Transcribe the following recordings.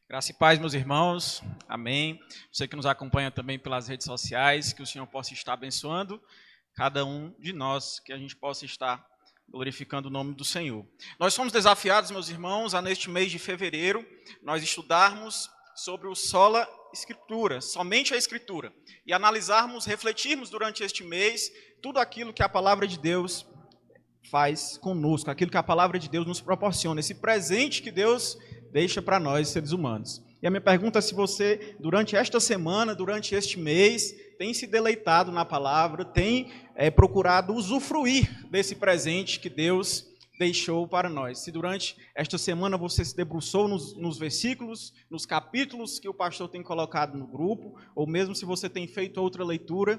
Graça e paz, meus irmãos. Amém. Você que nos acompanha também pelas redes sociais, que o Senhor possa estar abençoando cada um de nós, que a gente possa estar glorificando o nome do Senhor. Nós somos desafiados, meus irmãos, a neste mês de fevereiro, nós estudarmos sobre o sola Escritura, somente a Escritura, e analisarmos, refletirmos durante este mês tudo aquilo que a palavra de Deus faz conosco, aquilo que a palavra de Deus nos proporciona, esse presente que Deus deixa para nós, seres humanos. E a minha pergunta é se você, durante esta semana, durante este mês, tem se deleitado na palavra, tem procurado usufruir desse presente que Deus deixou para nós. Se durante esta semana você se debruçou nos versículos, nos capítulos que o pastor tem colocado no grupo, ou mesmo se você tem feito outra leitura,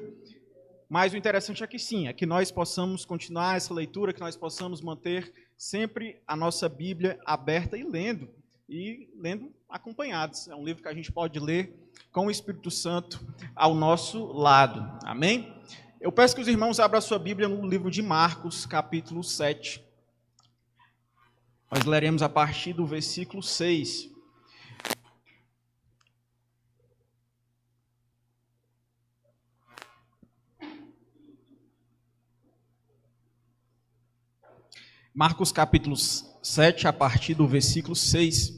mas o interessante é que sim, é que nós possamos continuar essa leitura, que nós possamos manter sempre a nossa Bíblia aberta e lendo acompanhados. É um livro que a gente pode ler com o Espírito Santo ao nosso lado. Amém? Eu peço que os irmãos abram a sua Bíblia no livro de Marcos, capítulo 7. Nós leremos a partir do versículo 6. Marcos capítulo 7, a partir do versículo 6.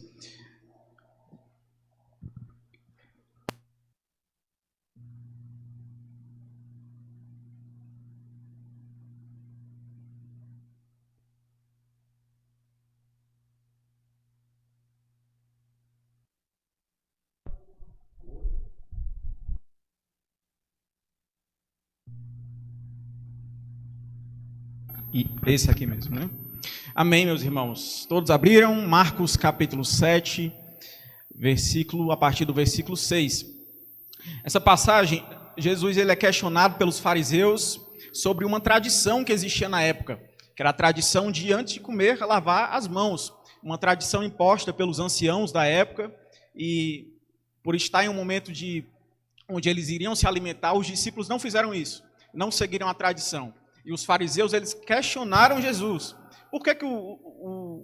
E esse aqui mesmo, né? Amém, meus irmãos. Todos abriram? Marcos capítulo 7, a partir do versículo 6. Essa passagem, Jesus ele é questionado pelos fariseus sobre uma tradição que existia na época, que era a tradição de, antes de comer, lavar as mãos. Uma tradição imposta pelos anciãos da época, e por estar em um momento onde eles iriam se alimentar, os discípulos não fizeram isso, não seguiram a tradição. E os fariseus, eles questionaram Jesus. Por que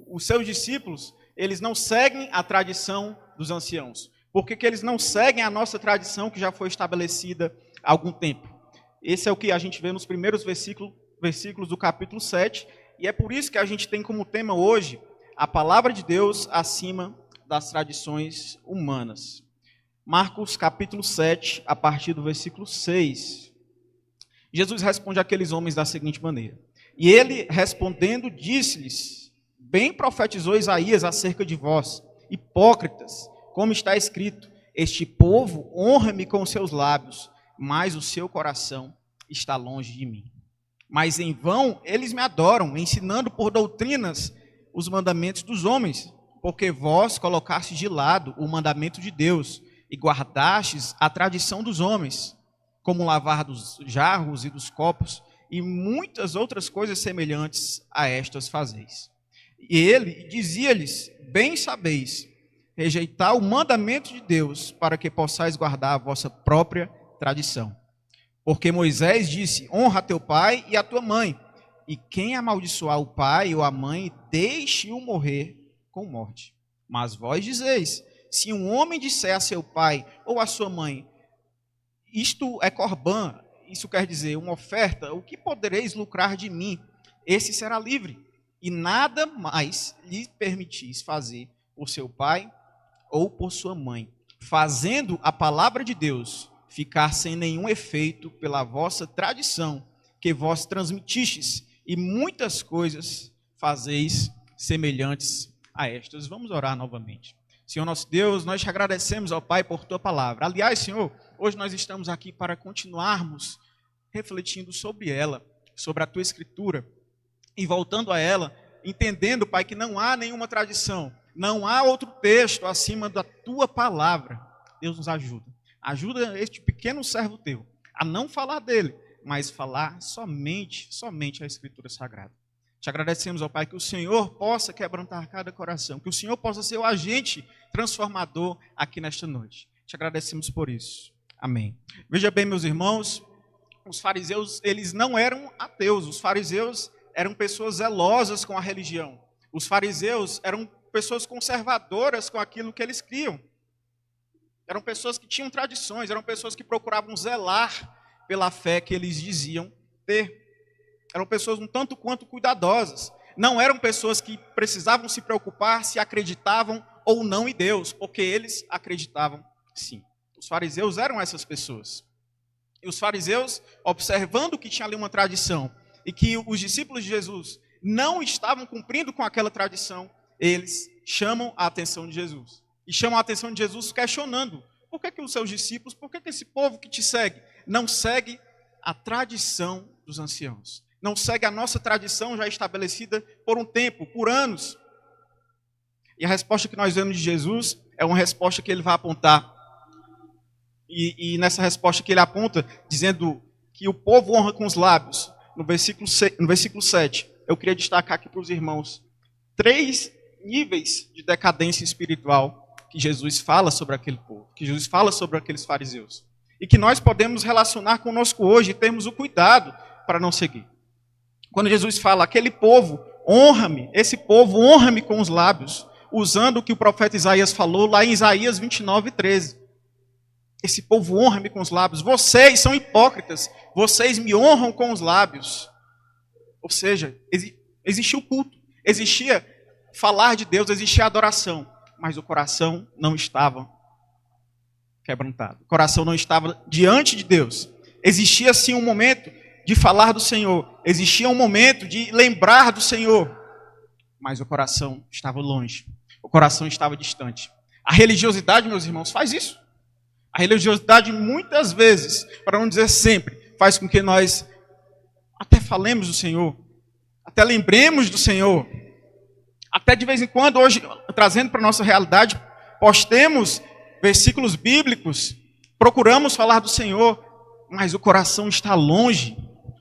os seus discípulos, eles não seguem a tradição dos anciãos? Por que eles não seguem a nossa tradição que já foi estabelecida há algum tempo? Esse é o que a gente vê nos primeiros versículos do capítulo 7. E é por isso que a gente tem como tema hoje a palavra de Deus acima das tradições humanas. Marcos capítulo 7, a partir do versículo 6. Jesus responde àqueles homens da seguinte maneira: e ele, respondendo, disse-lhes: bem profetizou Isaías acerca de vós, hipócritas, como está escrito: este povo honra-me com os seus lábios, mas o seu coração está longe de mim. Mas em vão eles me adoram, ensinando por doutrinas os mandamentos dos homens, porque vós colocastes de lado o mandamento de Deus e guardastes a tradição dos homens, como lavar dos jarros e dos copos, e muitas outras coisas semelhantes a estas fazeis. E ele dizia-lhes: bem sabeis rejeitar o mandamento de Deus, para que possais guardar a vossa própria tradição. Porque Moisés disse: honra a teu pai e a tua mãe, e quem amaldiçoar o pai ou a mãe, deixe-o morrer com morte. Mas vós dizeis: se um homem disser a seu pai ou a sua mãe, isto é corbã, isso quer dizer uma oferta, o que podereis lucrar de mim? Esse será livre, e nada mais lhe permitis fazer por seu pai ou por sua mãe, fazendo a palavra de Deus ficar sem nenhum efeito pela vossa tradição, que vós transmitistes, e muitas coisas fazeis semelhantes a estas. Vamos orar novamente. Senhor nosso Deus, nós te agradecemos, ó Pai, por tua palavra. Aliás, Senhor, hoje nós estamos aqui para continuarmos refletindo sobre ela, sobre a tua Escritura, e voltando a ela, entendendo, Pai, que não há nenhuma tradição, não há outro texto acima da tua palavra. Deus nos ajuda. Ajuda este pequeno servo teu a não falar dele, mas falar somente a Escritura Sagrada. Te agradecemos, ó Pai, que o Senhor possa quebrantar cada coração, que o Senhor possa ser o agente transformador aqui nesta noite. Te agradecemos por isso. Amém. Veja bem, meus irmãos, os fariseus, eles não eram ateus, os fariseus eram pessoas zelosas com a religião. Os fariseus eram pessoas conservadoras com aquilo que eles criam. Eram pessoas que tinham tradições, eram pessoas que procuravam zelar pela fé que eles diziam ter. Eram pessoas um tanto quanto cuidadosas. Não eram pessoas que precisavam se preocupar se acreditavam ou não em Deus, porque eles acreditavam sim. Os fariseus eram essas pessoas. E os fariseus, observando que tinha ali uma tradição e que os discípulos de Jesus não estavam cumprindo com aquela tradição, eles chamam a atenção de Jesus. E chamam a atenção de Jesus questionando: por que os seus discípulos, por que esse povo que te segue, não segue a tradição dos anciãos? Não segue a nossa tradição já estabelecida por um tempo, por anos. E a resposta que nós vemos de Jesus é uma resposta que ele vai apontar. E nessa resposta que ele aponta, dizendo que o povo honra com os lábios, no versículo 7, eu queria destacar aqui para os irmãos 3 níveis de decadência espiritual que Jesus fala sobre aquele povo, que Jesus fala sobre aqueles fariseus. E que nós podemos relacionar conosco hoje e termos o cuidado para não seguir. Quando Jesus fala, aquele povo honra-me, esse povo honra-me com os lábios, usando o que o profeta Isaías falou lá em Isaías 29:13. Esse povo honra-me com os lábios. Vocês são hipócritas, vocês me honram com os lábios. Ou seja, existia o culto, existia falar de Deus, existia adoração, mas o coração não estava quebrantado. O coração não estava diante de Deus. Existia sim um momento de falar do Senhor, existia um momento de lembrar do Senhor, mas o coração estava longe, o coração estava distante. A religiosidade, meus irmãos, faz isso. A religiosidade muitas vezes, para não dizer sempre, faz com que nós até falemos do Senhor, até lembremos do Senhor, até de vez em quando, hoje, trazendo para a nossa realidade, postemos versículos bíblicos, procuramos falar do Senhor, mas o coração está longe,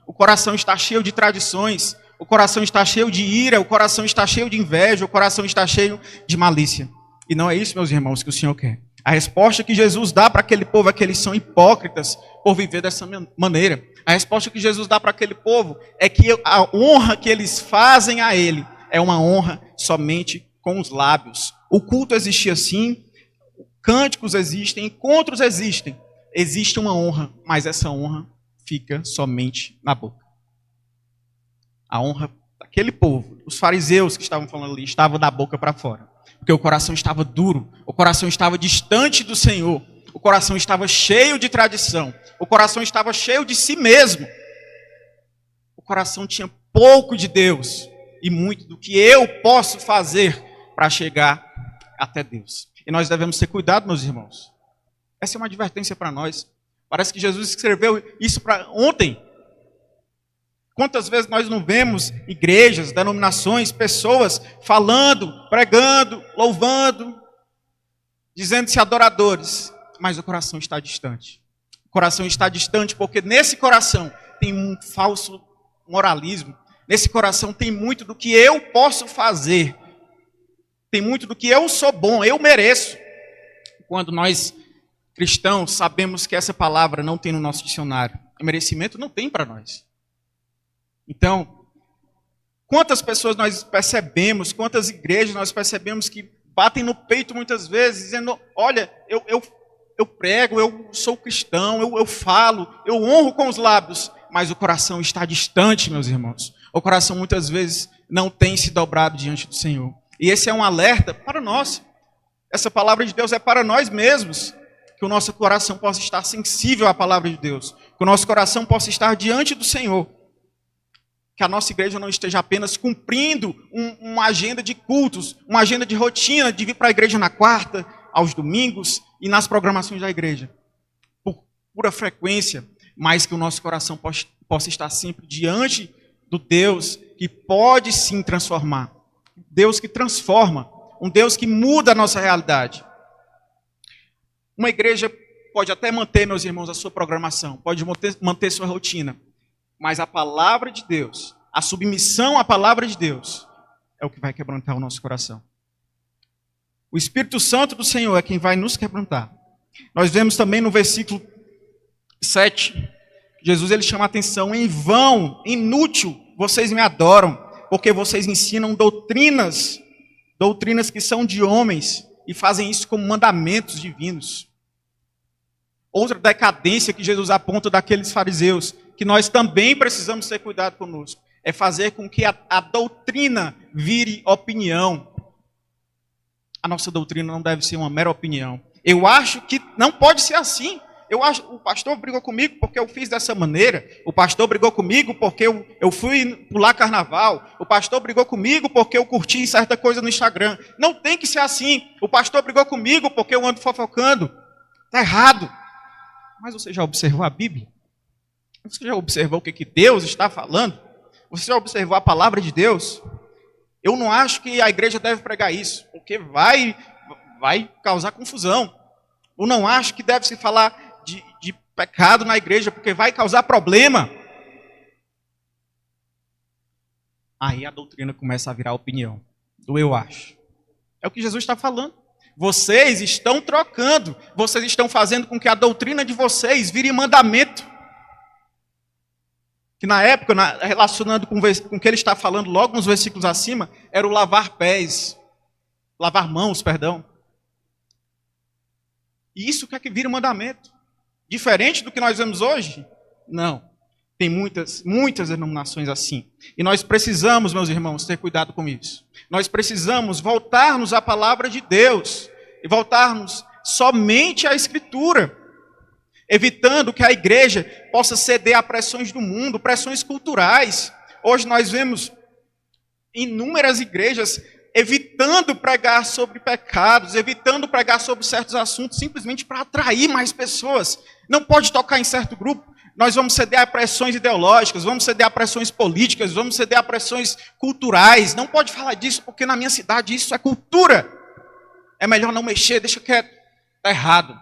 o coração está cheio de tradições, o coração está cheio de ira, o coração está cheio de inveja, o coração está cheio de malícia. E não é isso, meus irmãos, que o Senhor quer. A resposta que Jesus dá para aquele povo é que eles são hipócritas por viver dessa maneira. A resposta que Jesus dá para aquele povo é que a honra que eles fazem a Ele é uma honra somente com os lábios. O culto existia sim, cânticos existem, encontros existem. Existe uma honra, mas essa honra fica somente na boca. A honra daquele povo, os fariseus que estavam falando ali, estava da boca para fora. Porque o coração estava duro, o coração estava distante do Senhor, o coração estava cheio de tradição, o coração estava cheio de si mesmo. O coração tinha pouco de Deus e muito do que eu posso fazer para chegar até Deus. E nós devemos ter cuidado, meus irmãos. Essa é uma advertência para nós. Parece que Jesus escreveu isso para ontem. Quantas vezes nós não vemos igrejas, denominações, pessoas falando, pregando, louvando, dizendo-se adoradores, mas o coração está distante. O coração está distante porque nesse coração tem um falso moralismo. Nesse coração tem muito do que eu posso fazer. Tem muito do que eu sou bom, eu mereço. Quando nós cristãos sabemos que essa palavra não tem no nosso dicionário. O merecimento não tem para nós. Então, quantas pessoas nós percebemos, quantas igrejas nós percebemos que batem no peito muitas vezes, dizendo, olha, eu prego, eu sou cristão, eu falo, eu honro com os lábios, mas o coração está distante, meus irmãos. O coração muitas vezes não tem se dobrado diante do Senhor. E esse é um alerta para nós. Essa palavra de Deus é para nós mesmos. Que o nosso coração possa estar sensível à palavra de Deus. Que o nosso coração possa estar diante do Senhor. Que a nossa igreja não esteja apenas cumprindo uma agenda de cultos, uma agenda de rotina, de vir para a igreja na quarta, aos domingos e nas programações da igreja. Por pura frequência, mas que o nosso coração possa estar sempre diante do Deus que pode sim transformar. Deus que transforma, um Deus que muda a nossa realidade. Uma igreja pode até manter, meus irmãos, a sua programação, pode manter sua rotina, mas a palavra de Deus, a submissão à palavra de Deus, é o que vai quebrantar o nosso coração. O Espírito Santo do Senhor é quem vai nos quebrantar. Nós vemos também no versículo 7, Jesus ele chama a atenção, em vão, inútil, vocês me adoram, porque vocês ensinam doutrinas que são de homens, e fazem isso como mandamentos divinos. Outra decadência que Jesus aponta daqueles fariseus, que nós também precisamos ter cuidado conosco, é fazer com que a doutrina vire opinião. A nossa doutrina não deve ser uma mera opinião. Eu acho que não pode ser assim. O pastor brigou comigo porque eu fiz dessa maneira. O pastor brigou comigo porque eu fui pular carnaval. O pastor brigou comigo porque eu curti certa coisa no Instagram. Não tem que ser assim. O pastor brigou comigo porque eu ando fofocando. Está errado. Mas você já observou a Bíblia? Você já observou o que Deus está falando? Você já observou a palavra de Deus? Eu não acho que a igreja deve pregar isso, porque vai causar confusão. Eu não acho que deve se falar de pecado na igreja, porque vai causar problema. Aí a doutrina começa a virar opinião, do eu acho. É o que Jesus está falando. Vocês estão trocando, vocês estão fazendo com que a doutrina de vocês vire mandamento. Que na época, relacionando com o que ele está falando logo nos versículos acima, era o lavar pés, lavar mãos, perdão. E isso quer que vire mandamento. Diferente do que nós vemos hoje? Não. Tem muitas denominações assim. E nós precisamos, meus irmãos, ter cuidado com isso. Nós precisamos voltarmos à palavra de Deus e voltarmos somente à Escritura, evitando que a igreja possa ceder a pressões do mundo, pressões culturais. Hoje nós vemos inúmeras igrejas evitando pregar sobre pecados, evitando pregar sobre certos assuntos, simplesmente para atrair mais pessoas. Não pode tocar em certo grupo. Nós vamos ceder a pressões ideológicas, vamos ceder a pressões políticas, vamos ceder a pressões culturais. Não pode falar disso, porque na minha cidade isso é cultura. É melhor não mexer, deixa quieto. Está errado.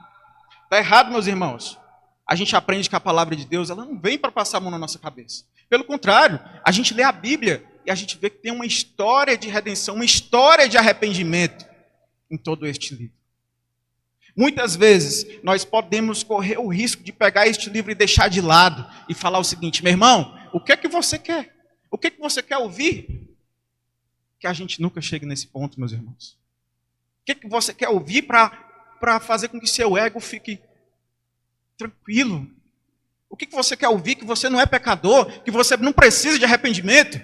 Está errado, meus irmãos. A gente aprende que a palavra de Deus ela não vem para passar a mão na nossa cabeça. Pelo contrário, a gente lê a Bíblia e a gente vê que tem uma história de redenção, uma história de arrependimento em todo este livro. Muitas vezes nós podemos correr o risco de pegar este livro e deixar de lado e falar o seguinte: meu irmão, o que é que você quer? O que é que você quer ouvir? Que a gente nunca chegue nesse ponto, meus irmãos. O que é que você quer ouvir para fazer com que seu ego fique tranquilo? O que você quer ouvir? Que você não é pecador, que você não precisa de arrependimento?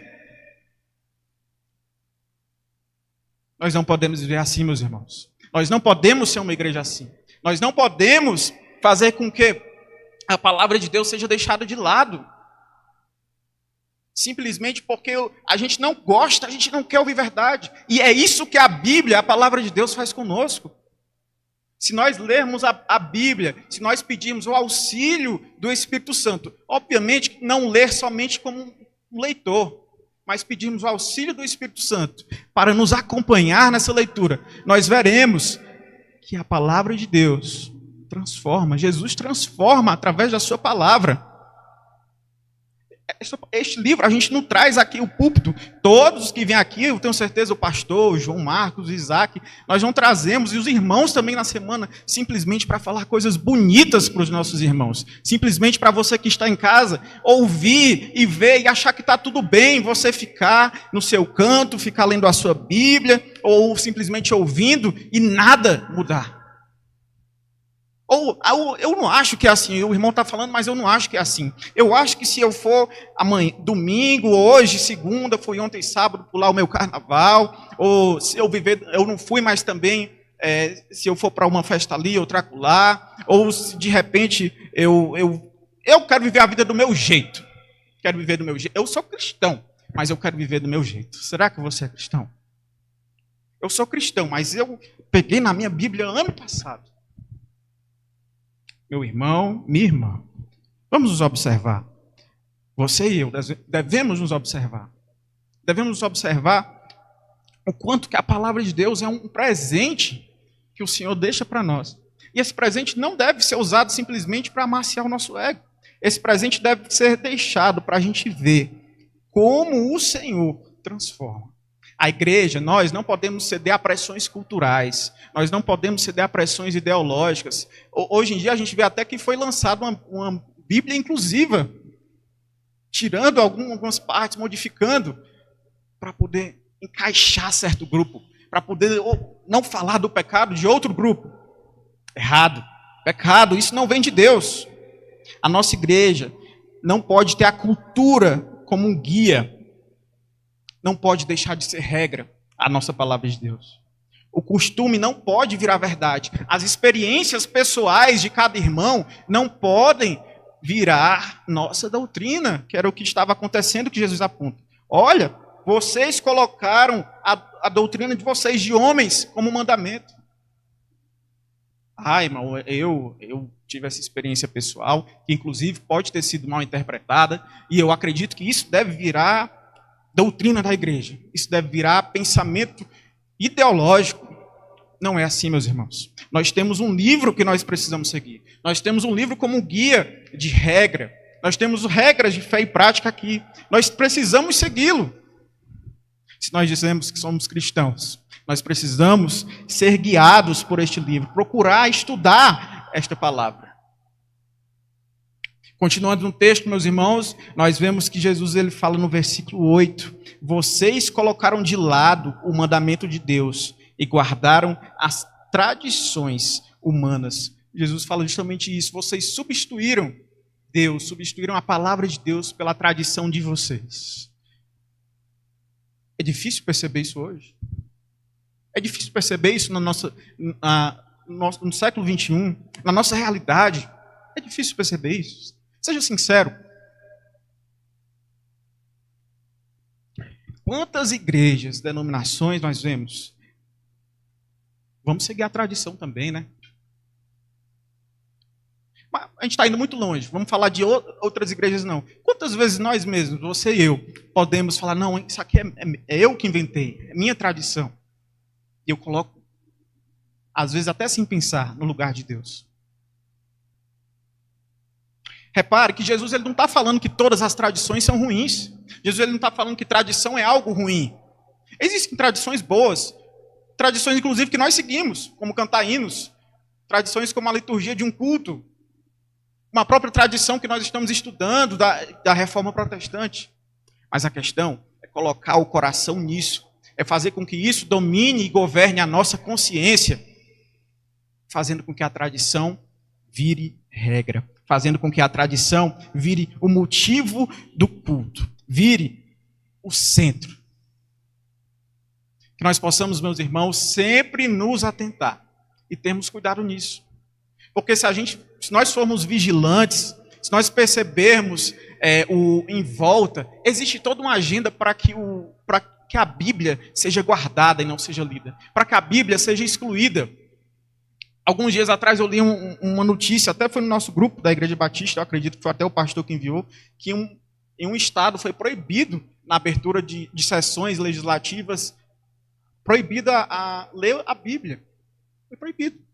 Nós não podemos viver assim, meus irmãos. Nós não podemos ser uma igreja assim. Nós não podemos fazer com que a palavra de Deus seja deixada de lado. Simplesmente porque a gente não gosta, a gente não quer ouvir verdade. E é isso que a Bíblia, a palavra de Deus, faz conosco. Se nós lermos a Bíblia, se nós pedirmos o auxílio do Espírito Santo, obviamente não ler somente como um leitor, mas pedirmos o auxílio do Espírito Santo para nos acompanhar nessa leitura, nós veremos que a palavra de Deus transforma, Jesus transforma através da sua palavra. Este livro, a gente não traz aqui o púlpito. Todos os que vêm aqui, eu tenho certeza, o pastor, o João Marcos, o Isaac, nós não trazemos, e os irmãos também na semana, simplesmente para falar coisas bonitas para os nossos irmãos. Simplesmente para você que está em casa, ouvir e ver e achar que está tudo bem, você ficar no seu canto, ficar lendo a sua Bíblia, ou simplesmente ouvindo e nada mudar. Ou eu não acho que é assim, o irmão está falando, mas eu não acho que é assim. Eu acho que se eu for amanhã, domingo, hoje, segunda, fui ontem sábado pular o meu carnaval, ou se eu viver, eu não fui mais também, se eu for para uma festa ali, outra acolá, ou se de repente eu quero viver a vida do meu jeito. Quero viver do meu jeito. Eu sou cristão, mas eu quero viver do meu jeito. Será que você é cristão? Eu sou cristão, mas eu peguei na minha Bíblia ano passado. Meu irmão, minha irmã, vamos nos observar. Você e eu devemos nos observar. Devemos nos observar o quanto que a palavra de Deus é um presente que o Senhor deixa para nós. E esse presente não deve ser usado simplesmente para amaciar o nosso ego. Esse presente deve ser deixado para a gente ver como o Senhor transforma. A igreja, nós não podemos ceder a pressões culturais, nós não podemos ceder a pressões ideológicas. Hoje em dia a gente vê até que foi lançada uma Bíblia inclusiva, tirando algumas partes, modificando, para poder encaixar certo grupo, para poder não falar do pecado de outro grupo. Errado, Pecado, isso não vem de Deus. A nossa igreja não pode ter a cultura como um guia. Não pode deixar de ser regra a nossa palavra de Deus. O costume não pode virar verdade. As experiências pessoais de cada irmão não podem virar nossa doutrina, que era o que estava acontecendo, que Jesus aponta. Olha, vocês colocaram a doutrina de vocês, de homens, como mandamento. Ah, irmão, eu tive essa experiência pessoal, que inclusive pode ter sido mal interpretada, e eu acredito que isso deve virar doutrina da igreja. Isso deve virar pensamento ideológico. Não é assim, meus irmãos. Nós temos um livro que nós precisamos seguir. Nós temos um livro como guia de regra. Nós temos regras de fé e prática aqui. Nós precisamos segui-lo. Se nós dizemos que somos cristãos, nós precisamos ser guiados por este livro, procurar estudar esta palavra. Continuando no texto, meus irmãos, nós vemos que Jesus ele fala no versículo 8: vocês colocaram de lado o mandamento de Deus e guardaram as tradições humanas. Jesus fala justamente isso. Vocês substituíram Deus, substituíram a palavra de Deus pela tradição de vocês. É difícil perceber isso hoje. É difícil perceber isso no século XXI, na nossa realidade. É difícil perceber isso. Seja sincero. Quantas igrejas, denominações nós vemos? Vamos seguir a tradição também, né? Mas a gente está indo muito longe. Vamos falar de outras igrejas, não. Quantas vezes nós mesmos, você e eu, podemos falar, não, isso aqui é eu que inventei, é minha tradição. E eu coloco, às vezes até sem pensar, no lugar de Deus. Repare que Jesus ele não está falando que todas as tradições são ruins. Jesus ele não está falando que tradição é algo ruim. Existem tradições boas. Tradições, inclusive, que nós seguimos, como cantar hinos. Tradições como a liturgia de um culto. Uma própria tradição que nós estamos estudando da Reforma Protestante. Mas a questão é colocar o coração nisso. É fazer com que isso domine e governe a nossa consciência. Fazendo com que a tradição vire regra. Fazendo com que a tradição vire o motivo do culto. Vire o centro. Que nós possamos, meus irmãos, sempre nos atentar. E termos cuidado nisso. Porque se nós formos vigilantes, se nós percebermos em volta, existe toda uma agenda para que a Bíblia seja guardada e não seja lida. Para que a Bíblia seja excluída. Alguns dias atrás eu li uma notícia, até foi no nosso grupo da Igreja Batista, eu acredito que foi até o pastor que enviou, que em um estado foi proibido, na abertura de sessões legislativas, proibida a ler a Bíblia. Foi proibido.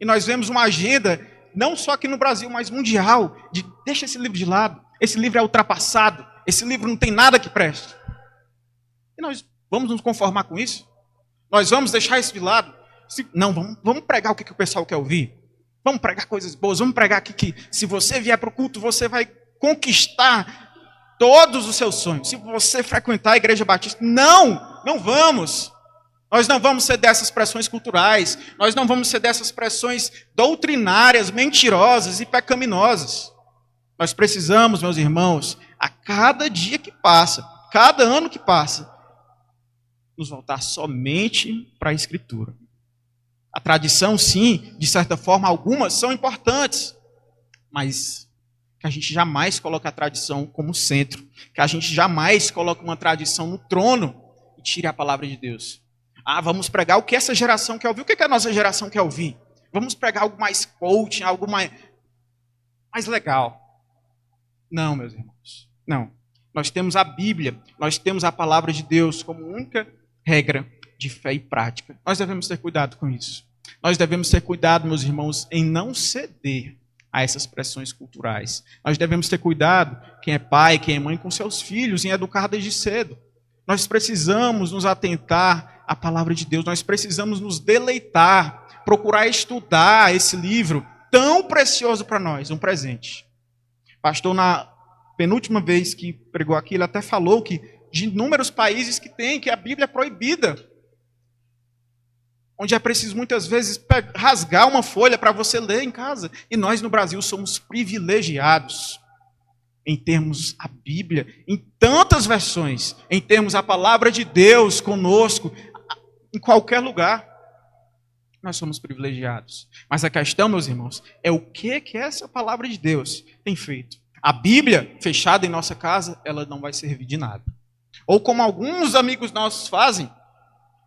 E nós vemos uma agenda, não só aqui no Brasil, mas mundial, de deixa esse livro de lado, esse livro é ultrapassado, esse livro não tem nada que preste. E nós vamos nos conformar com isso? Nós vamos deixar isso de lado? Não, vamos pregar o que o pessoal quer ouvir. Vamos pregar coisas boas, vamos pregar aqui que se você vier para o culto, você vai conquistar todos os seus sonhos. Se você frequentar a Igreja Batista, não vamos. Nós não vamos ser dessas pressões culturais, nós não vamos ser dessas pressões doutrinárias, mentirosas e pecaminosas. Nós precisamos, meus irmãos, a cada dia que passa, cada ano que passa, nos voltar somente para a Escritura. A tradição, sim, de certa forma, algumas são importantes, mas que a gente jamais coloque a tradição como centro, que a gente jamais coloque uma tradição no trono e tire a palavra de Deus. Ah, vamos pregar o que essa geração quer ouvir. O que a nossa geração quer ouvir? Vamos pregar algo mais coaching, algo mais legal. Não, meus irmãos, não. Nós temos a Bíblia, nós temos a palavra de Deus como única regra de fé e prática. Nós devemos ter cuidado com isso. Nós devemos ter cuidado, meus irmãos, em não ceder a essas pressões culturais. Nós devemos ter cuidado, quem é pai, quem é mãe, com seus filhos, em educar desde cedo. Nós precisamos nos atentar à palavra de Deus, nós precisamos nos deleitar, procurar estudar esse livro tão precioso para nós, um presente. Pastor, na penúltima vez que pregou aqui, ele até falou que de inúmeros países que a Bíblia é proibida. onde é preciso muitas vezes rasgar uma folha para você ler em casa. E nós no Brasil somos privilegiados em termos a Bíblia, em tantas versões, em termos a palavra de Deus conosco, em qualquer lugar. Nós somos privilegiados. Mas a questão, meus irmãos, é o que essa palavra de Deus tem feito. A Bíblia, fechada em nossa casa, ela não vai servir de nada. Ou como alguns amigos nossos fazem,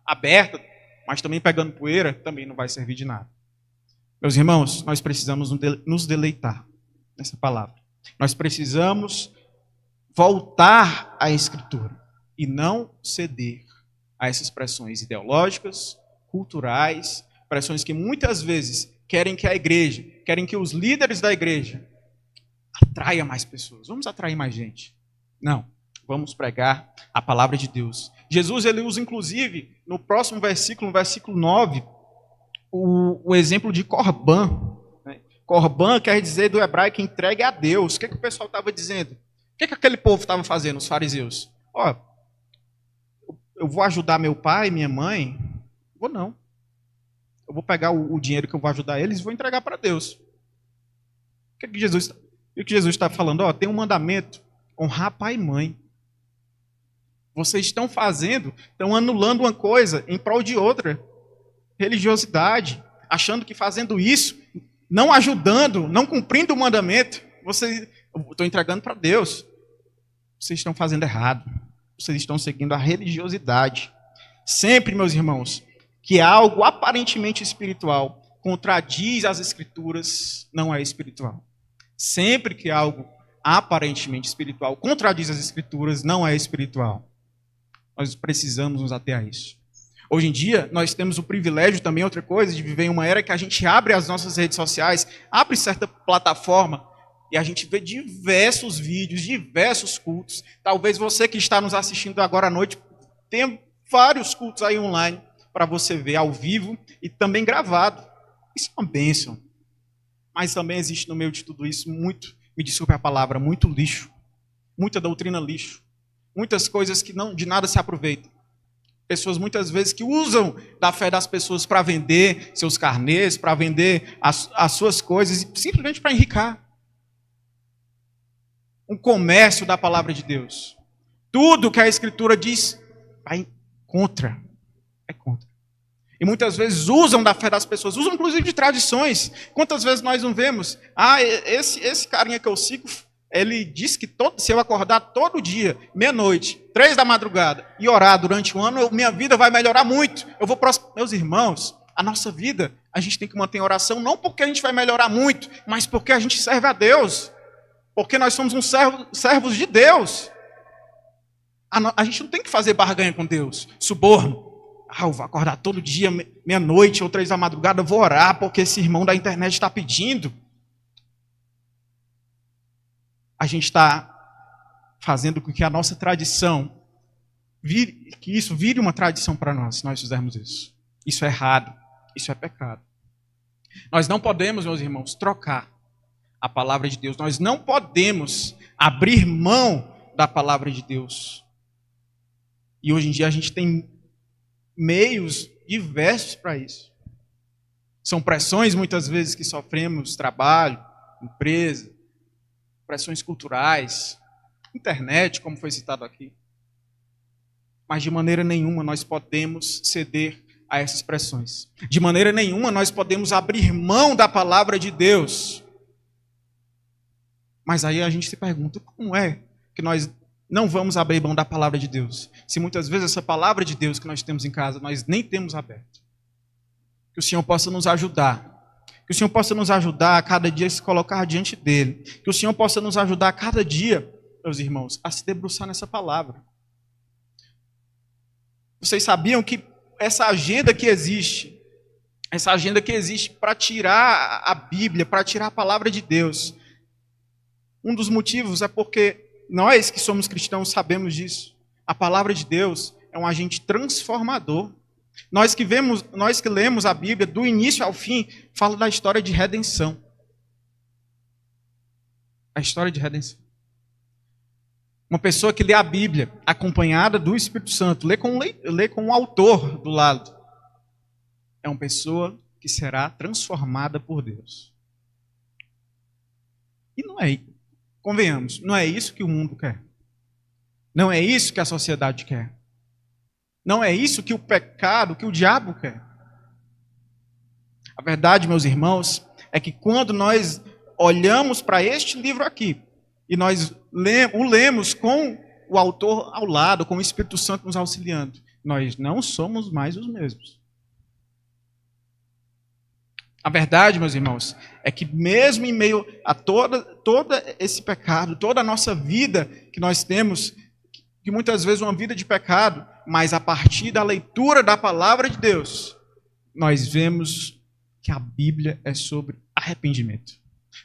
aberta, mas também pegando poeira, também não vai servir de nada. Meus irmãos, nós precisamos nos deleitar nessa palavra. Nós precisamos voltar à Escritura e não ceder a essas pressões ideológicas, culturais, pressões que muitas vezes querem que a igreja, querem que os líderes da igreja atraia mais pessoas. Vamos atrair mais gente. Não, vamos pregar a palavra de Deus. Jesus, ele usa inclusive, no próximo versículo, no versículo 9, o exemplo de Corban. Corban quer dizer do hebraico entregue a Deus. O que o pessoal estava dizendo? O que aquele povo estava fazendo, os fariseus? Ó, eu vou ajudar meu pai, minha mãe? Vou não. Eu vou pegar o dinheiro que eu vou ajudar eles e vou entregar para Deus. O que Jesus está falando? Ó, tem um mandamento, honrar pai e mãe. Vocês estão anulando uma coisa em prol de outra. Religiosidade, achando que fazendo isso, não ajudando, não cumprindo o mandamento, eu estou entregando para Deus. Vocês estão fazendo errado. Vocês estão seguindo a religiosidade. Sempre, meus irmãos, que algo aparentemente espiritual contradiz as Escrituras, não é espiritual. Sempre que algo aparentemente espiritual contradiz as Escrituras, não é espiritual. Nós precisamos nos ater a isso. Hoje em dia, nós temos o privilégio também, outra coisa, de viver em uma era que a gente abre as nossas redes sociais, abre certa plataforma e a gente vê diversos vídeos, diversos cultos. Talvez você que está nos assistindo agora à noite tenha vários cultos aí online para você ver ao vivo e também gravado. Isso é uma bênção. Mas também existe no meio de tudo isso muito, me desculpe a palavra, muito lixo. Muita doutrina lixo. Muitas coisas que não, de nada se aproveitam. Pessoas muitas vezes que usam da fé das pessoas para vender seus carnês, para vender as suas coisas, simplesmente para enricar. Um comércio da palavra de Deus. Tudo que a Escritura diz vai contra. É contra. E muitas vezes usam da fé das pessoas, usam inclusive de tradições. Quantas vezes nós não vemos? Esse carinha que eu sigo, ele diz que se eu acordar todo dia, meia-noite, 3 da madrugada, e orar durante um ano, minha vida vai melhorar muito. Meus irmãos, a nossa vida, a gente tem que manter em oração, não porque a gente vai melhorar muito, mas porque a gente serve a Deus. Porque nós somos servos de Deus. A gente não tem que fazer barganha com Deus, suborno. Eu vou acordar todo dia, meia-noite ou 3 da madrugada, eu vou orar porque esse irmão da internet está pedindo. A gente está fazendo com que a nossa tradição, que isso vire uma tradição para nós, se nós fizermos isso. Isso é errado, isso é pecado. Nós não podemos, meus irmãos, trocar a palavra de Deus. Nós não podemos abrir mão da palavra de Deus. E hoje em dia a gente tem meios diversos para isso. São pressões muitas vezes que sofremos, trabalho, empresa, pressões culturais, internet, como foi citado aqui. Mas de maneira nenhuma nós podemos ceder a essas pressões. De maneira nenhuma nós podemos abrir mão da palavra de Deus. Mas aí a gente se pergunta, como é que nós não vamos abrir mão da palavra de Deus? Se muitas vezes essa palavra de Deus que nós temos em casa, nós nem temos aberto. Que o Senhor possa nos ajudar. Que o Senhor possa nos ajudar a cada dia se colocar diante dEle. Que o Senhor possa nos ajudar a cada dia, meus irmãos, a se debruçar nessa palavra. Vocês sabiam que essa agenda que existe para tirar a Bíblia, para tirar a palavra de Deus, um dos motivos é porque nós que somos cristãos sabemos disso. A palavra de Deus é um agente transformador. Nós que lemos a Bíblia do início ao fim, fala da história de redenção. A história de redenção. Uma pessoa que lê a Bíblia acompanhada do Espírito Santo, lê com o autor do lado. é uma pessoa que será transformada por Deus. E não é, convenhamos, não é isso que o mundo quer. Não é isso que a sociedade quer. Não é isso que o pecado, que o diabo quer. A verdade, meus irmãos, é que quando nós olhamos para este livro aqui, e nós o lemos com o autor ao lado, com o Espírito Santo nos auxiliando, nós não somos mais os mesmos. A verdade, meus irmãos, é que mesmo em meio a todo esse pecado, toda a nossa vida que nós temos, que muitas vezes é uma vida de pecado, mas a partir da leitura da palavra de Deus, nós vemos que a Bíblia é sobre arrependimento.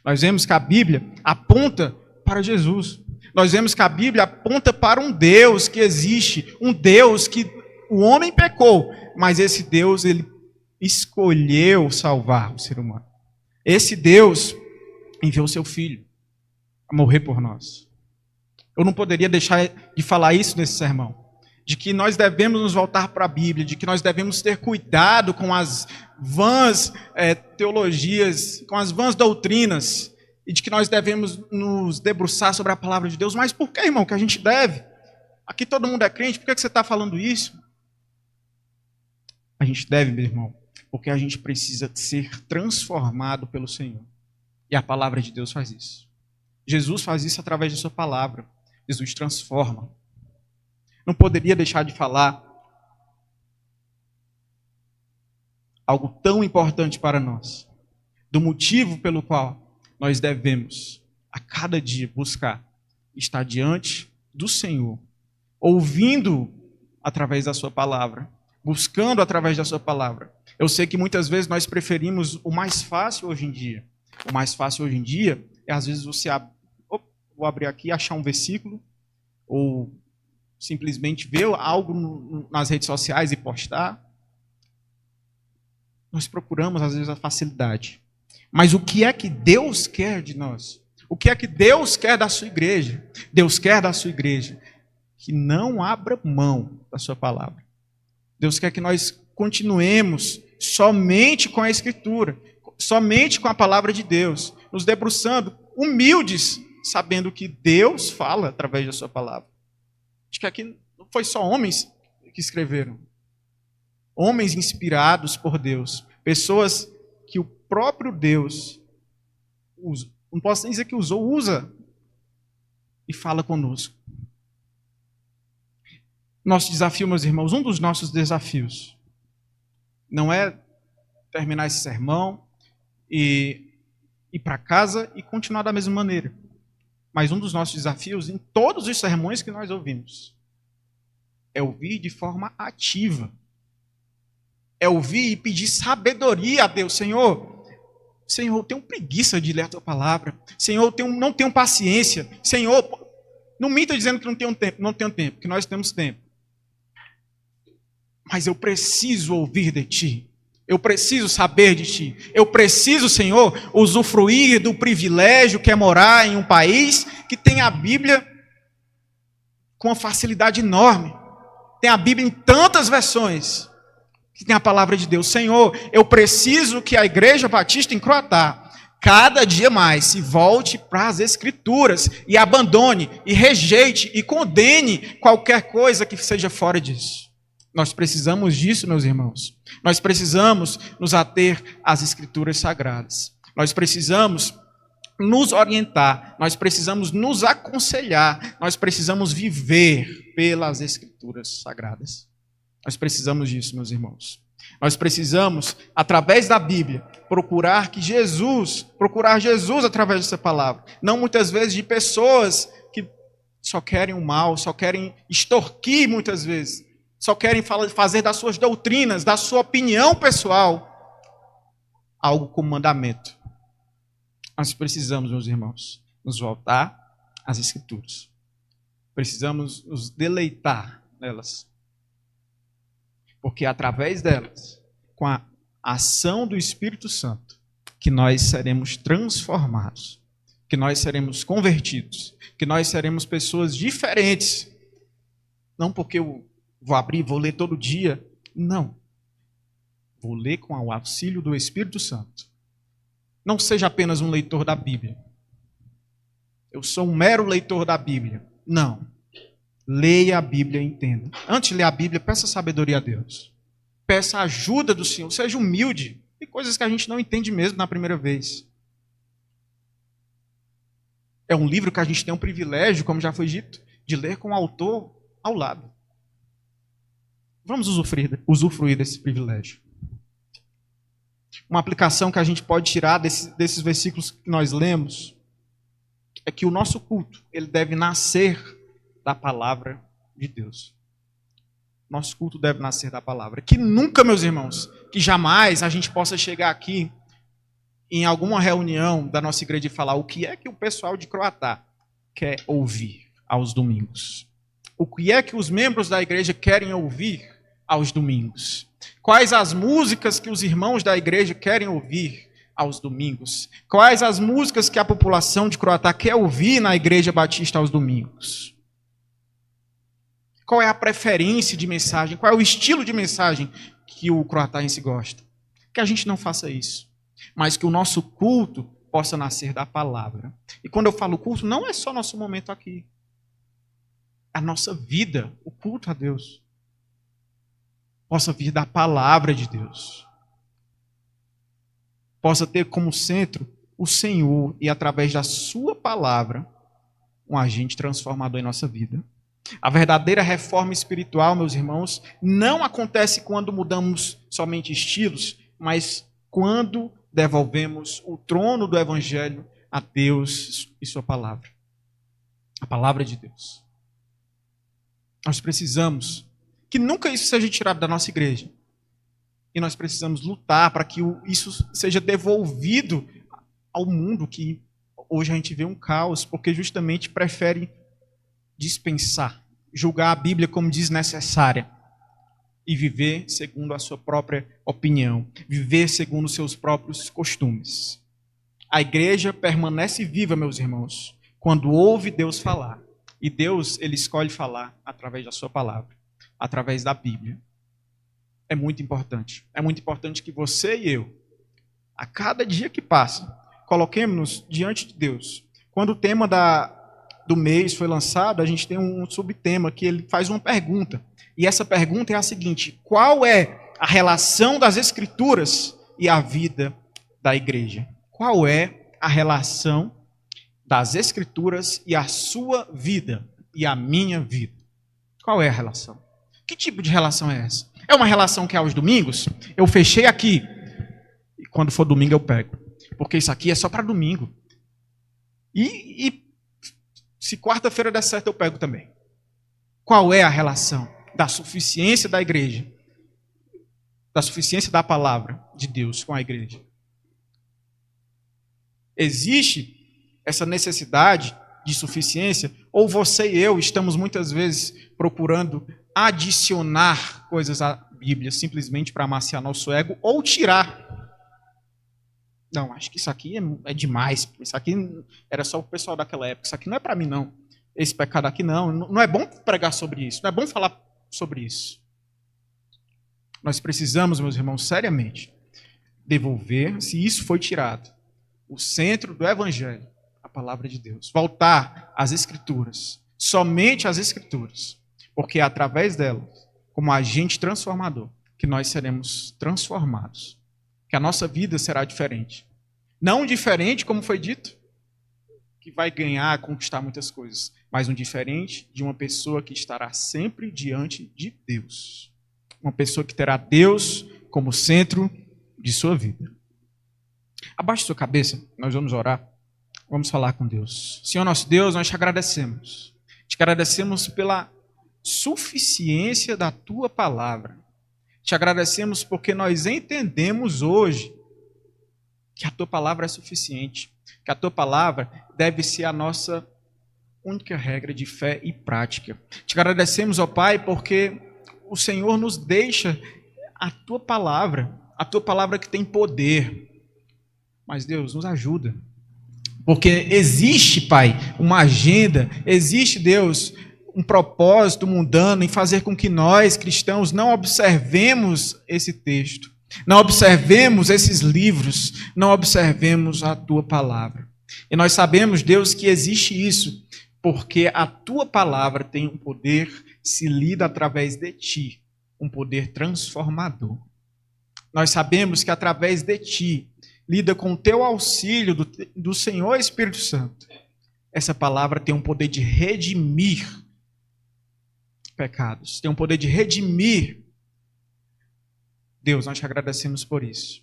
Nós vemos que a Bíblia aponta para Jesus. Nós vemos que a Bíblia aponta para um Deus que existe, um Deus que o homem pecou, mas esse Deus, ele escolheu salvar o ser humano. Esse Deus enviou seu Filho a morrer por nós. Eu não poderia deixar de falar isso nesse sermão, de que nós devemos nos voltar para a Bíblia, de que nós devemos ter cuidado com as vãs teologias, com as vãs doutrinas, e de que nós devemos nos debruçar sobre a palavra de Deus. Mas por que, irmão, que a gente deve? Aqui todo mundo é crente, por que você está falando isso? A gente deve, meu irmão, porque a gente precisa ser transformado pelo Senhor. E a palavra de Deus faz isso. Jesus faz isso através da sua palavra. Jesus transforma. Não poderia deixar de falar algo tão importante para nós, do motivo pelo qual nós devemos, a cada dia, buscar estar diante do Senhor, ouvindo através da sua palavra, buscando através da sua palavra. Eu sei que muitas vezes nós preferimos o mais fácil hoje em dia. O mais fácil hoje em dia é, às vezes, você vou abrir aqui, achar um versículo, ou simplesmente ver algo nas redes sociais e postar. Nós procuramos, às vezes, a facilidade. Mas o que é que Deus quer de nós? O que é que Deus quer da sua igreja? Deus quer da sua igreja que não abra mão da sua palavra. Deus quer que nós continuemos somente com a Escritura, somente com a palavra de Deus, nos debruçando, humildes, sabendo que Deus fala através da sua palavra. Acho que aqui não foi só homens que escreveram. Homens inspirados por Deus. Pessoas que o próprio Deus usa. Não posso nem dizer que usou, usa. E fala conosco. Nosso desafio, meus irmãos, um dos nossos desafios, não é terminar esse sermão e ir para casa e continuar da mesma maneira. Mas um dos nossos desafios em todos os sermões que nós ouvimos é ouvir de forma ativa. É ouvir e pedir sabedoria a Deus. Senhor, eu tenho preguiça de ler a tua palavra. Senhor, não tenho paciência. Senhor, não minta dizendo que não tenho tempo, que nós temos tempo. Mas eu preciso ouvir de ti. Eu preciso saber de ti. Eu preciso, Senhor, usufruir do privilégio que é morar em um país que tem a Bíblia com uma facilidade enorme. Tem a Bíblia em tantas versões que tem a palavra de Deus. Senhor, eu preciso que a Igreja Batista em Croatá cada dia mais se volte para as Escrituras e abandone, e rejeite, e condene qualquer coisa que seja fora disso. Nós precisamos disso, meus irmãos. Nós precisamos nos ater às Escrituras Sagradas. Nós precisamos nos orientar. Nós precisamos nos aconselhar. Nós precisamos viver pelas Escrituras Sagradas. Nós precisamos disso, meus irmãos. Nós precisamos, através da Bíblia, procurar Jesus através dessa palavra. Não muitas vezes de pessoas que só querem o mal, só querem extorquir muitas vezes. Só querem fazer das suas doutrinas, da sua opinião pessoal, algo como mandamento. Nós precisamos, meus irmãos, nos voltar às Escrituras. Precisamos nos deleitar nelas. Porque é através delas, com a ação do Espírito Santo, que nós seremos transformados, que nós seremos convertidos, que nós seremos pessoas diferentes. Não porque eu vou abrir, vou ler todo dia. Não. vou ler com o auxílio do Espírito Santo. Não seja apenas um leitor da Bíblia. Eu sou um mero leitor da Bíblia. Não. Leia a Bíblia e entenda. Antes de ler a Bíblia, peça sabedoria a Deus. Peça a ajuda do Senhor. Seja humilde. Tem coisas que a gente não entende mesmo na primeira vez. É um livro que a gente tem um privilégio, como já foi dito, de ler com o autor ao lado. Vamos usufruir desse privilégio. Uma aplicação que a gente pode tirar desses versículos que nós lemos é que o nosso culto ele deve nascer da palavra de Deus. Nosso culto deve nascer da palavra. Que nunca, meus irmãos, que jamais a gente possa chegar aqui em alguma reunião da nossa igreja e falar o que é que o pessoal de Croatá quer ouvir aos domingos. O que é que os membros da igreja querem ouvir aos domingos. Quais as músicas que os irmãos da igreja querem ouvir aos domingos? Quais as músicas que a população de Croatá quer ouvir na igreja batista aos domingos? Qual é a preferência de mensagem? Qual é o estilo de mensagem que o croataense gosta? Que a gente não faça isso, mas que o nosso culto possa nascer da palavra. E quando eu falo culto, não é só nosso momento aqui. A nossa vida, o culto a Deus, possa vir da palavra de Deus. Possa ter como centro o Senhor e através da sua palavra um agente transformador em nossa vida. A verdadeira reforma espiritual, meus irmãos, não acontece quando mudamos somente estilos, mas quando devolvemos o trono do Evangelho a Deus e sua palavra. A palavra de Deus. Nós precisamos que nunca isso seja tirado da nossa igreja. E nós precisamos lutar para que isso seja devolvido ao mundo, que hoje a gente vê um caos, porque justamente prefere dispensar, julgar a Bíblia como desnecessária e viver segundo a sua própria opinião, viver segundo os seus próprios costumes. A igreja permanece viva, meus irmãos, quando ouve Deus falar. E Deus, ele escolhe falar através da sua palavra, através da Bíblia. É muito importante. É muito importante que você e eu, a cada dia que passa, coloquemos-nos diante de Deus. Quando o tema do mês foi lançado, a gente tem um subtema que ele faz uma pergunta. E essa pergunta é a seguinte: qual é a relação das Escrituras e a vida da igreja? Qual é a relação das Escrituras e a sua vida e a minha vida? Qual é a relação? Que tipo de relação é essa? É uma relação que é aos domingos? Eu fechei aqui, e quando for domingo eu pego. Porque isso aqui é só para domingo. E se quarta-feira der certo, eu pego também. Qual é a relação da suficiência da igreja, da suficiência da palavra de Deus com a igreja? Existe essa necessidade de suficiência? Ou você e eu estamos muitas vezes procurando adicionar coisas à Bíblia simplesmente para amaciar nosso ego ou tirar? Não, acho que isso aqui é demais. Isso aqui era só o pessoal daquela época. Isso aqui não é para mim, não. Esse pecado aqui, não. Não é bom pregar sobre isso. Não é bom falar sobre isso. Nós precisamos, meus irmãos, seriamente, devolver, se isso foi tirado, o centro do Evangelho, a palavra de Deus. Voltar às Escrituras. Somente às Escrituras. Porque é através delas, como agente transformador, que nós seremos transformados. Que a nossa vida será diferente. Não diferente, como foi dito, que vai ganhar, conquistar muitas coisas, mas um diferente de uma pessoa que estará sempre diante de Deus. Uma pessoa que terá Deus como centro de sua vida. Abaixe sua cabeça, nós vamos orar. Vamos falar com Deus. Senhor nosso Deus, nós te agradecemos. Te agradecemos pela suficiência da tua palavra. Te agradecemos porque nós entendemos hoje que a tua palavra é suficiente, que a tua palavra deve ser a nossa única regra de fé e prática. Te agradecemos, ó Pai, porque o Senhor nos deixa a tua palavra que tem poder. Mas Deus, nos ajuda. Porque existe, Pai, uma agenda, existe, Deus, um propósito mundano em fazer com que nós, cristãos, não observemos esse texto, Não observemos esses livros, não observemos a tua palavra. E nós sabemos, Deus, que existe isso, porque a tua palavra tem um poder, se lida através de ti, um poder transformador. Nós sabemos que através de ti, lida com o teu auxílio do Senhor Espírito Santo. Essa palavra tem um poder de redimir pecados, tem um poder de redimir. Deus, nós te agradecemos por isso.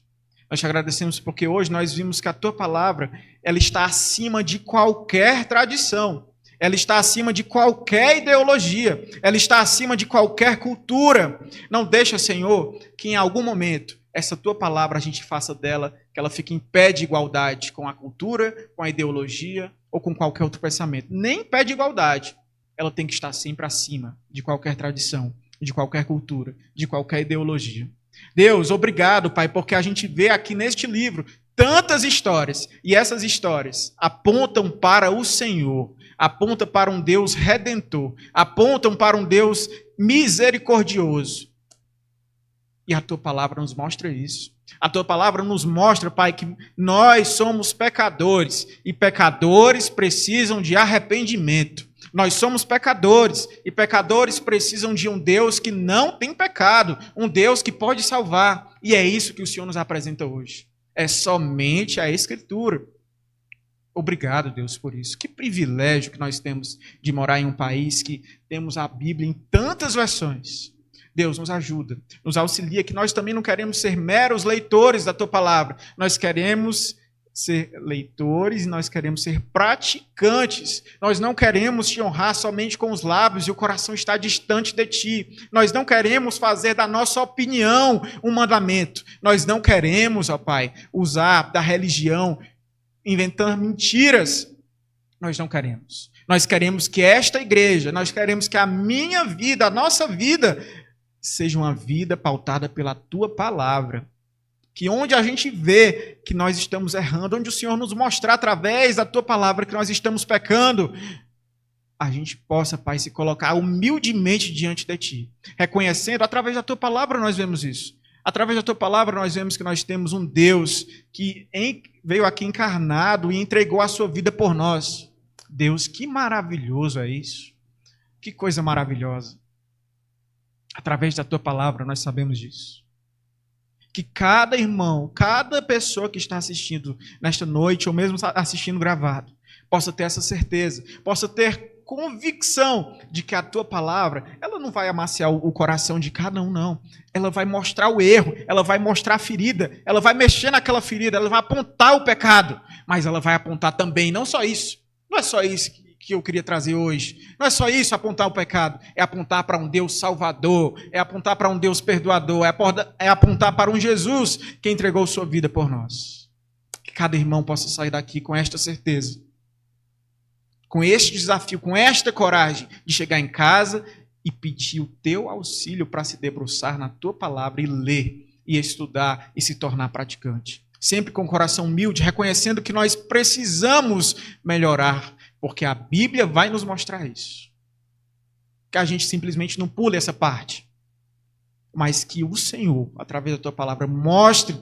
Nós te agradecemos porque hoje nós vimos que a tua palavra, ela está acima de qualquer tradição. Ela está acima de qualquer ideologia. Ela está acima de qualquer cultura. Não deixa, Senhor, que em algum momento essa tua palavra a gente faça dela, que ela fique em pé de igualdade com a cultura, com a ideologia ou com qualquer outro pensamento. Nem em pé de igualdade. Ela tem que estar sempre acima de qualquer tradição, de qualquer cultura, de qualquer ideologia. Deus, obrigado, Pai, porque a gente vê aqui neste livro tantas histórias, e essas histórias apontam para o Senhor, apontam para um Deus redentor, apontam para um Deus misericordioso. E a tua palavra nos mostra isso. A tua palavra nos mostra, Pai, que nós somos pecadores, e pecadores precisam de arrependimento. Nós somos pecadores, e pecadores precisam de um Deus que não tem pecado, um Deus que pode salvar. E é isso que o Senhor nos apresenta hoje. É somente a Escritura. Obrigado, Deus, por isso. Que privilégio que nós temos de morar em um país que temos a Bíblia em tantas versões. Deus, nos ajuda, nos auxilia, que nós também não queremos ser meros leitores da tua palavra. Nós queremos ser leitores e nós queremos ser praticantes. Nós não queremos te honrar somente com os lábios e o coração está distante de ti. Nós não queremos fazer da nossa opinião um mandamento. Nós não queremos, ó Pai, usar da religião, inventando mentiras. Nós não queremos. Nós queremos que esta igreja, nós queremos que a minha vida, a nossa vida, seja uma vida pautada pela tua palavra. Que onde a gente vê que nós estamos errando, onde o Senhor nos mostrar através da tua palavra que nós estamos pecando, a gente possa, Pai, se colocar humildemente diante de ti, reconhecendo, através da tua palavra nós vemos isso. Através da tua palavra nós vemos que nós temos um Deus que veio aqui encarnado e entregou a sua vida por nós. Deus, que maravilhoso é isso. Que coisa maravilhosa. Através da tua palavra nós sabemos disso. Que cada irmão, cada pessoa que está assistindo nesta noite, ou mesmo assistindo gravado, possa ter essa certeza, possa ter convicção de que a tua palavra, ela não vai amaciar o coração de cada um, não. Ela vai mostrar o erro, ela vai mostrar a ferida, ela vai mexer naquela ferida, ela vai apontar o pecado, mas ela vai apontar também, não só isso, não é só isso que eu queria trazer hoje. Não é só isso, apontar o pecado. É apontar para um Deus salvador. É apontar para um Deus perdoador. É apontar para um Jesus que entregou sua vida por nós. Que cada irmão possa sair daqui com esta certeza. Com este desafio, com esta coragem de chegar em casa e pedir o teu auxílio para se debruçar na tua palavra e ler, e estudar e se tornar praticante. Sempre com o coração humilde, reconhecendo que nós precisamos melhorar, porque a Bíblia vai nos mostrar isso. Que a gente simplesmente não pule essa parte. Mas que o Senhor, através da tua palavra, mostre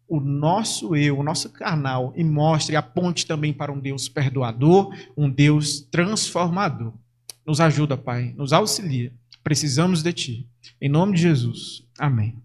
o nosso eu, o nosso carnal, e mostre, aponte também para um Deus perdoador, um Deus transformador. Nos ajuda, Pai, nos auxilia. Precisamos de Ti. Em nome de Jesus. Amém.